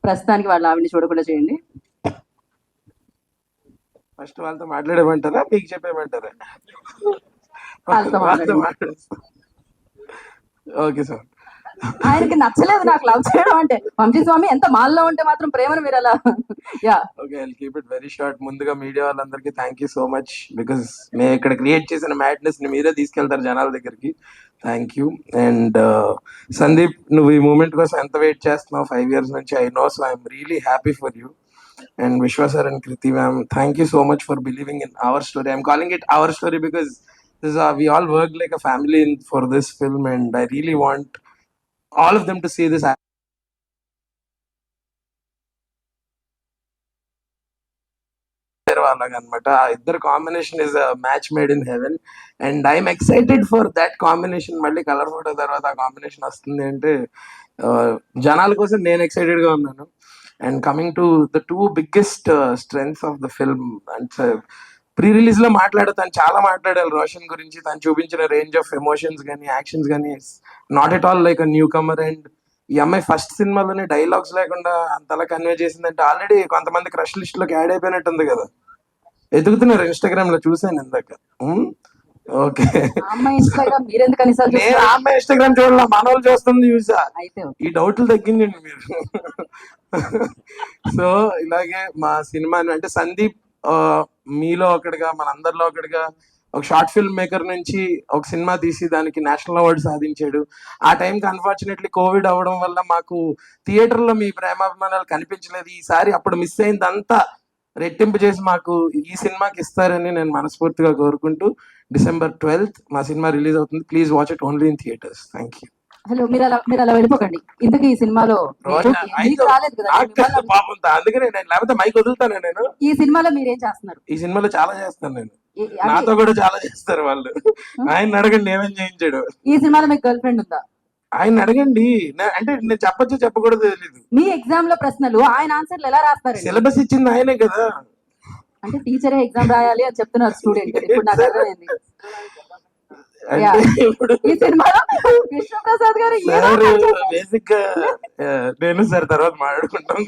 ప్రస్తుతానికి వాళ్ళ ఆవిడని చూడకుండా చేయండి. ఫస్ట్ వాళ్ళతో మాట్లాడేమంటారా మీకు చెప్పేమంటారా? వాళ్ళతో ఓకే సార్. ఆయనకి నచ్చలేదు నాకు లవ్ చేయడం అంటే. వంశీస్వామి ఎంత మాల్లో ఉంటే మాత్రం ప్రేమను మీరు అలా yeah okay, I'll keep it very short. ముందుగా మీడియా వాళ్ళందరికీ thank you so much, because మేము ఇక్కడ క్రియేట్ చేసిన మ్యాడ్నెస్ ని మీరే తీసుకెళ్తారు జనాల దగ్గరికి. Thank you. అండ్ సందీప్, నువ్వు ఈ మూమెంట్ కోసం ఎంత వెయిట్ చేస్తున్నావు 5 years నుంచి, I know. So I'm really happy for you. And Vishwa sir and Kriti ma'am, thank you so much for believing in our story. I'm calling it our story because this is we all worked like a family for this film, and I really want all of them to see this. అనమాట ఇద్దరు combination is match made in heaven, and I'm excited for that combination. మళ్ళీ colour photo తర్వాత ఆ combination వస్తుంది అంటే జనాల కోసం నేను ఎక్సైటెడ్ గా ఉన్నాను. And coming to the 2 biggest strengths of the film, and pre release లో మాట్లాడతాను, చాలా మాట్లాడాలి రోషన్ గురించి. తను చూపించిన రేంజ్ ఆఫ్ ఎమోషన్స్ కానీ యాక్షన్స్ కానీ not at all like a newcomer. And ఈ అమ్మాయి ఫస్ట్ సినిమాలోనే డైలాగ్స్ లేకుండా అంతలా కన్వే చేసిందంటే ఆల్రెడీ కొంతమంది క్రష్ లిస్ట్ లోకి యాడ్ అయిపోయినట్టుంది కదా. ఎదుగుతున్నారు ఇన్స్టాగ్రామ్ లో, చూసాను ఇందాక. ఓకే, నేను ఆ అమ్మాయి ఇన్స్టాగ్రామ్ చూడాల, మన వాళ్ళు చూస్తుంది చూసా. ఈ డౌట్లు తగ్గించండి మీరు. సో ఇలాగే మా సినిమాని అంటే సందీప్ మీలో ఒకటిగా, మనందరిలో ఒకటిగా, ఒక షార్ట్ ఫిల్మ్ మేకర్ నుంచి ఒక సినిమా తీసి దానికి నేషనల్ అవార్డు సాధించాడు. ఆ టైంకి అన్ఫార్చునేట్లీ కోవిడ్ అవ్వడం వల్ల మాకు థియేటర్లో మీ ప్రేమాభిమానాలు కనిపించలేదు. ఈసారి అప్పుడు మిస్ అయిందంతా రెట్టింపు చేసి మాకు ఈ సినిమాకి ఇస్తారని నేను మనస్ఫూర్తిగా కోరుకుంటూ, December 12th మా సినిమా రిలీజ్ అవుతుంది. Please watch it only in theatres. Thank you. Hello, మీరు అలా వెళ్ళిపోకండి. ఇంతకీ ఈ సినిమాలో పాపం, అందుకనే నేను లేకపోతే మైక్ వదులుతాను. నేను ఈ సినిమాలో మీరేం చేస్తున్నారు? ఈ సినిమాలో చాలా చేస్తాను నేను, నాతో కూడా చాలా చేస్తారు వాళ్ళు. ఆయన అడగండి ఏమేం చేయించాడు. ఈ సినిమాలో మీకు గర్ల్ ఫ్రెండ్ ఉందా? ఆయన అడగండి. అంటే నేను చెప్పొచ్చు చెప్పకూడదు తెలీదు. మీ ఎగ్జామ్ లో ప్రశ్నలు ఆయన ఆన్సర్లు ఎలా రాస్తారు? సిలబస్ ఇచ్చింది ఆయనే కదా. అంటే టీచరే ఎగ్జామ్ రాయాలి అని చెప్తున్నారు స్టూడెంట్. ఇప్పుడు నాకు అర్థమైంది. ఈ సినిమాలో విష్ణుప్రసాద్ గారు బేసిక్ గా నేను సార్ తర్వాత మాట్లాడుకుంటాం.